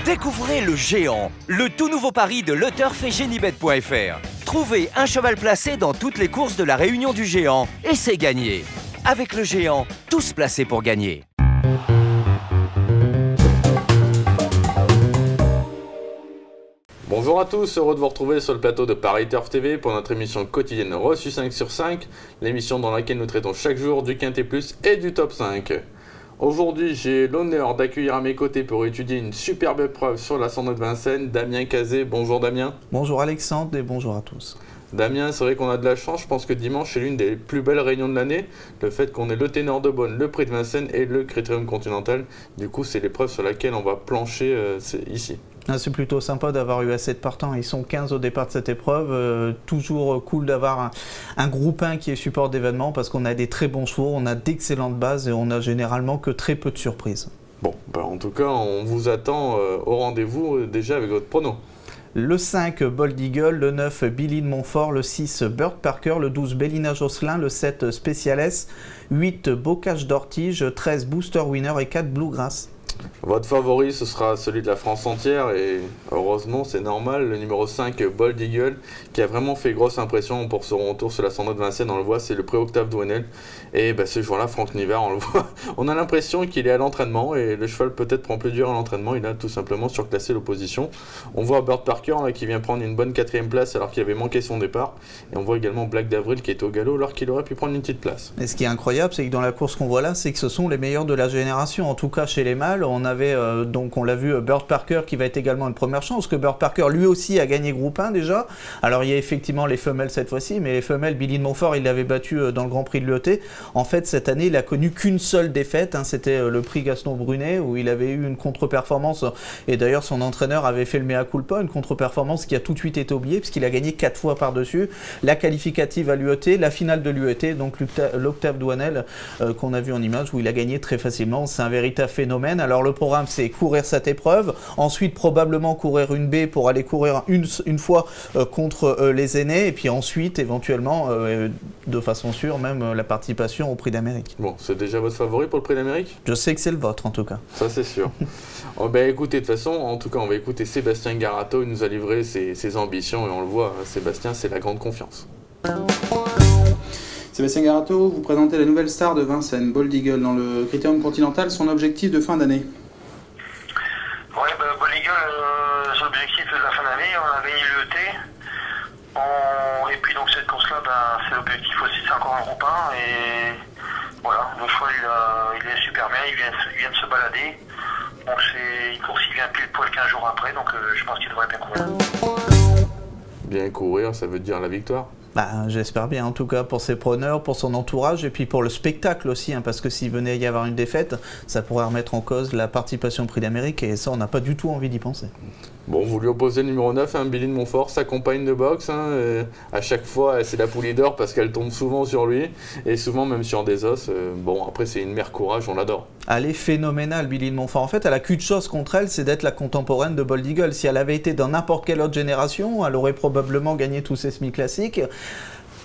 Découvrez le Géant, le tout nouveau pari de LeTurf et Genibet.fr. Trouvez un cheval placé dans toutes les courses de la Réunion du Géant et c'est gagné. Avec le Géant, tous placés pour gagner. Bonjour à tous, heureux de vous retrouver sur le plateau de Paris Turf TV pour notre émission quotidienne Reçu 5 sur 5, l'émission dans laquelle nous traitons chaque jour du Quintet Plus et du Top 5. Aujourd'hui, j'ai l'honneur d'accueillir à mes côtés pour étudier une superbe épreuve sur l'Ascendant de Vincennes, Damien Cazet. Bonjour Damien. Bonjour Alexandre et bonjour à tous. Damien, c'est vrai qu'on a de la chance, je pense que dimanche c'est l'une des plus belles réunions de l'année. Le fait qu'on ait le Ténor de Beaune, le Prix de Vincennes et le Critérium Continental, du coup c'est l'épreuve sur laquelle on va plancher ici. C'est plutôt sympa d'avoir eu assez de partants. Ils sont 15 au départ de cette épreuve. Toujours cool d'avoir un groupe 1 qui est support d'événements parce qu'on a des très bons chevaux, on a d'excellentes bases et on a généralement que très peu de surprises. Bon, en tout cas, on vous attend au rendez-vous déjà avec votre prono. Le 5, Bold Eagle, le 9, Billy de Montfort, le 6, Bird Parker, le 12, Bellina Josselin, le 7, Speciales, 8, Bocage d'Ortige, 13, Booster Winner et 4, Bluegrass. Votre favori, ce sera celui de la France entière et heureusement, c'est normal, le numéro 5, Bold Eagle, qui a vraiment fait grosse impression pour son retour sur l'Ascendant de Vincennes, on le voit, c'est le prix Octave Douanel. Et ce jour-là, Franck Nivard, on le voit, on a l'impression qu'il est à l'entraînement et le cheval peut-être prend plus dur à l'entraînement, il a tout simplement surclassé l'opposition. On voit Bird Parker là, qui vient prendre une bonne 4e place alors qu'il avait manqué son départ. Et on voit également Black d'Avril qui est au galop alors qu'il aurait pu prendre une petite place. Et ce qui est incroyable, c'est que dans la course qu'on voit là, c'est que ce sont les meilleurs de la génération, en tout cas chez les mâles. On avait donc on l'a vu Bird Parker qui va être également une première chance, que Bird Parker lui aussi a gagné groupe 1 déjà. Alors il y a effectivement les femelles cette fois-ci, mais les femelles, Billy de Montfort, il l'avait battu dans le Grand Prix de l'ET. En fait cette année il a connu qu'une seule défaite, c'était le prix Gaston Brunet où il avait eu une contre-performance et d'ailleurs son entraîneur avait fait le mea culpa, une contre-performance qui a tout de suite été oubliée puisqu'il a gagné 4 fois par-dessus, la qualificative à l'UET, la finale de l'UET, donc l'Octave Douanel qu'on a vu en image où il a gagné très facilement. C'est un véritable phénomène. Alors le programme c'est courir cette épreuve, ensuite probablement courir une B pour aller courir une fois contre les aînés et puis ensuite éventuellement de façon sûre même la participation au Prix d'Amérique. Bon, c'est déjà votre favori pour le Prix d'Amérique? Je sais que c'est le vôtre en tout cas. Ça c'est sûr. Écoutez, de toute façon, en tout cas on va écouter Sébastien Garato, il nous a livré ses ambitions et on le voit, Sébastien c'est la grande confiance. Sébastien Garato, vous présentez la nouvelle star de Vincennes, Bold Eagle, dans le Critérium Continental, son objectif de fin d'année. Oui, Bold Eagle, son objectif de la fin d'année, on a gagné l'UET. Et puis donc cette course-là, c'est l'objectif aussi, c'est encore un groupe 1. Et voilà, le cheval il est super bien, il vient de se balader. Donc c'est une course qui vient pile poil 15 jours après, donc je pense qu'il devrait bien courir. Bien courir, ça veut dire la victoire? J'espère bien en tout cas pour ses preneurs, pour son entourage et puis pour le spectacle aussi, parce que s'il venait y avoir une défaite, ça pourrait remettre en cause la participation au Prix d'Amérique et ça on n'a pas du tout envie d'y penser. Bon, vous lui opposez le numéro 9, Billy de Montfort, sa compagne de boxe. À chaque fois, c'est la poulie d'or parce qu'elle tombe souvent sur lui et souvent même sur des os. Après, c'est une mère courage, on l'adore. Elle est phénoménale, Billy de Montfort. En fait, elle a qu'une chose contre elle, c'est d'être la contemporaine de Bold Eagle. Si elle avait été dans n'importe quelle autre génération, elle aurait probablement gagné tous ses semi-classiques.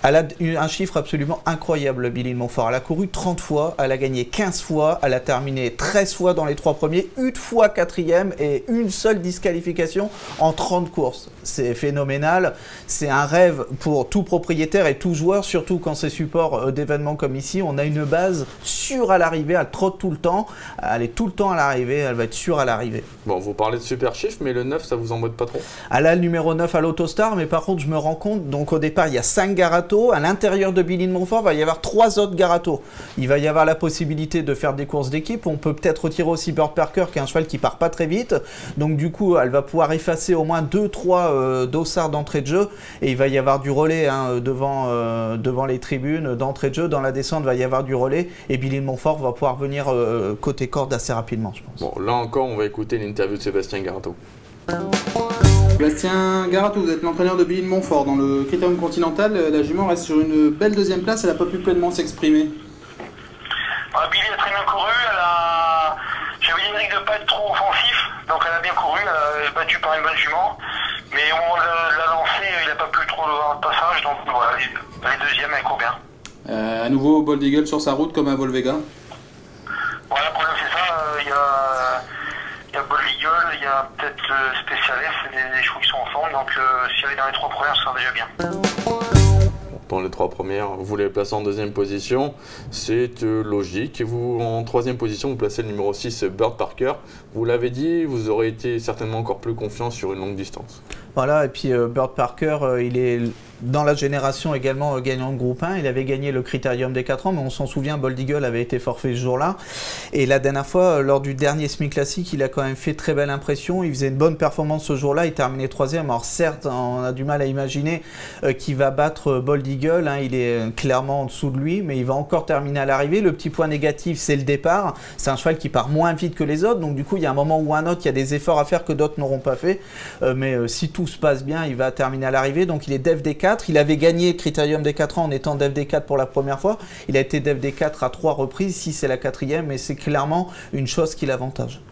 Elle a eu un chiffre absolument incroyable, Billy de Montfort. Elle a couru 30 fois, elle a gagné 15 fois, elle a terminé 13 fois dans les 3 premiers, une fois 4e et une seule disqualification en 30 courses. C'est phénoménal, c'est un rêve pour tout propriétaire et tout joueur, surtout quand c'est support d'événements comme ici. On a une base sûre à l'arrivée, elle trotte tout le temps, elle est tout le temps à l'arrivée, elle va être sûre à l'arrivée. Bon, vous parlez de super chiffres, mais le 9, ça vous embête pas trop? Elle a le numéro 9 à l'Autostar, mais par contre, je me rends compte, donc au départ, il y a 5 Garato. À l'intérieur de Billy de Montfort, il va y avoir 3 autres Garato. Il va y avoir la possibilité de faire des courses d'équipe. On peut peut-être retirer aussi Bird Parker, qui est un cheval qui part pas très vite. Donc du coup, elle va pouvoir effacer au moins 2-3 dossards d'entrée de jeu. Et il va y avoir du relais devant les tribunes d'entrée de jeu. Dans la descente, il va y avoir du relais. Et Billy de Montfort va pouvoir venir côté corde assez rapidement, je pense. Bon, là encore, on va écouter l'interview de Sébastien Garato. Sébastien Garato, vous êtes l'entraîneur de Billy de Montfort. Dans le Critérium Continental, la jument reste sur une belle 2e place, elle n'a pas pu pleinement s'exprimer. Billy a très bien couru, j'avais dit de ne pas être trop offensif, donc elle a bien couru, elle est battue par une bonne jument. Mais au moment de la lancer, il n'a pas pu trop avoir de passage, donc voilà, elle est 2e, elle court bien. À nouveau, Bold Eagle sur sa route comme à Volvega. Voilà, le problème c'est ça, il y a Bold Eagle, il y a peut-être Specialist, c'est des chevaux qui sont en forme, donc s'il y avait dans les 3 premières, ce serait déjà bien. Dans les 3 premières, vous voulez les placer en 2e position, c'est logique. Vous, en 3e position, vous placez le numéro 6, Bird Parker. Vous l'avez dit, vous aurez été certainement encore plus confiant sur une longue distance. Voilà, et puis Bird Parker, il est dans la génération également gagnant de groupe 1. Il avait gagné le Critérium des 4 ans, mais on s'en souvient, Bold Eagle avait été forfait ce jour-là. Et la dernière fois, lors du dernier SMI classique, il a quand même fait très belle impression. Il faisait une bonne performance ce jour-là, il terminait 3e. Alors certes, on a du mal à imaginer qu'il va battre Bold Eagle, hein. Il est clairement en dessous de lui, mais il va encore terminer à l'arrivée. Le petit point négatif, c'est le départ. C'est un cheval qui part moins vite que les autres, donc du coup, il y a un moment ou un autre, il y a des efforts à faire que d'autres n'auront pas fait. Mais si tout se passe bien, il va terminer à l'arrivée. Donc il est DFD4. Il avait gagné le Critérium des 4 ans en étant DFD4 pour la première fois. Il a été DFD4 à 3 reprises. Ici, c'est la 4e, et c'est clairement une chose qui l'avantage.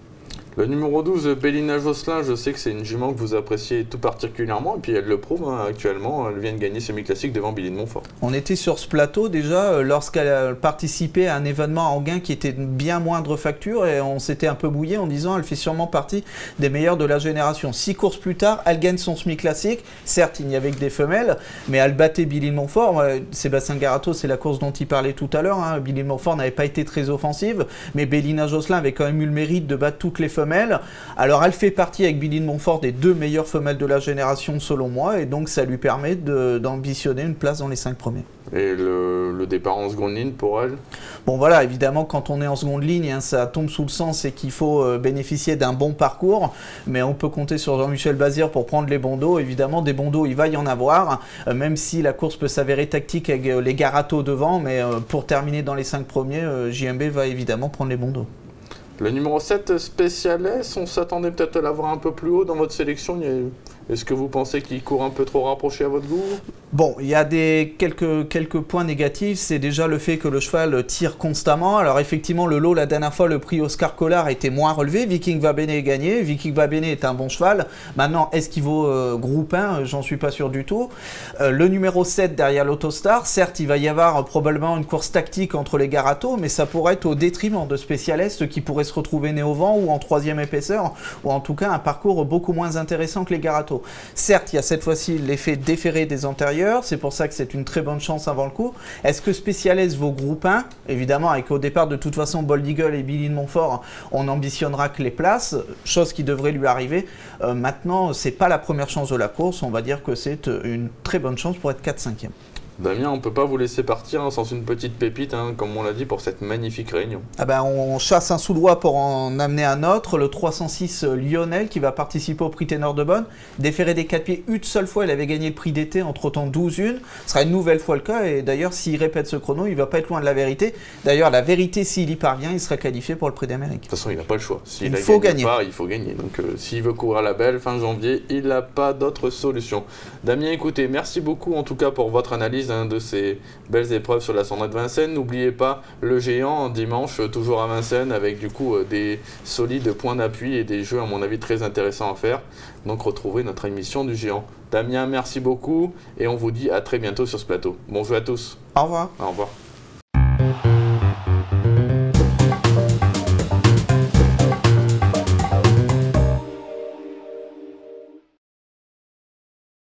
Le numéro 12, Bélina Josselin, je sais que c'est une jument que vous appréciez tout particulièrement, et puis elle le prouve, hein, actuellement, elle vient de gagner semi-classique devant Billy de Montfort. On était sur ce plateau déjà lorsqu'elle a participé à un événement à Anguin qui était de bien moindre facture, et on s'était un peu mouillé en disant elle fait sûrement partie des meilleures de la génération. 6 courses plus tard, elle gagne son semi-classique, certes il n'y avait que des femelles, mais elle battait Billy de Montfort. Sébastien Garato, c'est la course dont il parlait tout à l'heure, hein. Billy de Montfort n'avait pas été très offensive, mais Bélina Josselin avait quand même eu le mérite de battre toutes les femelles. Alors elle fait partie avec Billy de Montfort des 2 meilleures femelles de la génération selon moi, et donc ça lui permet d'ambitionner une place dans les 5 premiers. Et le départ en seconde ligne pour elle? Bon voilà, évidemment quand on est en seconde ligne, hein, ça tombe sous le sens et qu'il faut bénéficier d'un bon parcours, mais on peut compter sur Jean-Michel Bazir pour prendre les bons dos. Évidemment des bons dos il va y en avoir, même si la course peut s'avérer tactique avec les Garato devant, mais pour terminer dans les 5 premiers, JMB va évidemment prendre les bons dos. Le numéro 7, Specialist, on s'attendait peut-être à l'avoir un peu plus haut dans votre sélection. Est-ce que vous pensez qu'il court un peu trop rapproché à votre goût? Bon, il y a quelques points négatifs. C'est déjà le fait que le cheval tire constamment. Alors effectivement, le lot, la dernière fois, le prix Oscar Collard était moins relevé. Viking Va Bene est gagné. Viking Va Bene est un bon cheval. Maintenant, est-ce qu'il vaut groupe 1? J'en suis pas sûr du tout. Le numéro 7 derrière l'Autostar, certes, il va y avoir probablement une course tactique entre les Garato, mais ça pourrait être au détriment de Specialist qui pourrait se retrouver né au vent ou en 3e épaisseur, ou en tout cas un parcours beaucoup moins intéressant que les Garato. Certes, il y a cette fois-ci l'effet déféré des antérieurs, c'est pour ça que c'est une très bonne chance avant le coup. Est-ce que Specialist vaut groupe 1? Évidemment, avec au départ, de toute façon, Bold Eagle et Billy de Montfort, on ambitionnera que les places, chose qui devrait lui arriver. Maintenant, c'est pas la première chance de la course, on va dire que c'est une très bonne chance pour être 4-5e. Damien, on ne peut pas vous laisser partir sans une petite pépite, hein, comme on l'a dit, pour cette magnifique réunion. Ah ben, on chasse un sous-doigt pour en amener un autre, le 306 Lionel qui va participer au prix Ténor de Bonne. Déféré des 4 pieds une seule fois, il avait gagné le prix d'été en trottant 12-1. Ce sera une nouvelle fois le cas, et d'ailleurs, s'il répète ce chrono, il ne va pas être loin de la vérité. D'ailleurs, la vérité, s'il y parvient, il sera qualifié pour le prix d'Amérique. De toute façon, il n'a pas le choix. Il faut gagner. Il faut gagner. Donc, s'il veut courir la belle fin janvier, il n'a pas d'autre solution. Damien, écoutez, merci beaucoup en tout cas pour votre analyse, hein, de ces belles épreuves sur la Cendrée de Vincennes. N'oubliez pas le géant dimanche, toujours à Vincennes, avec du coup des solides points d'appui et des jeux à mon avis très intéressants à faire. Donc retrouvez notre émission du géant. Damien, merci beaucoup et on vous dit à très bientôt sur ce plateau. Bonjour à tous. Au revoir. Au revoir.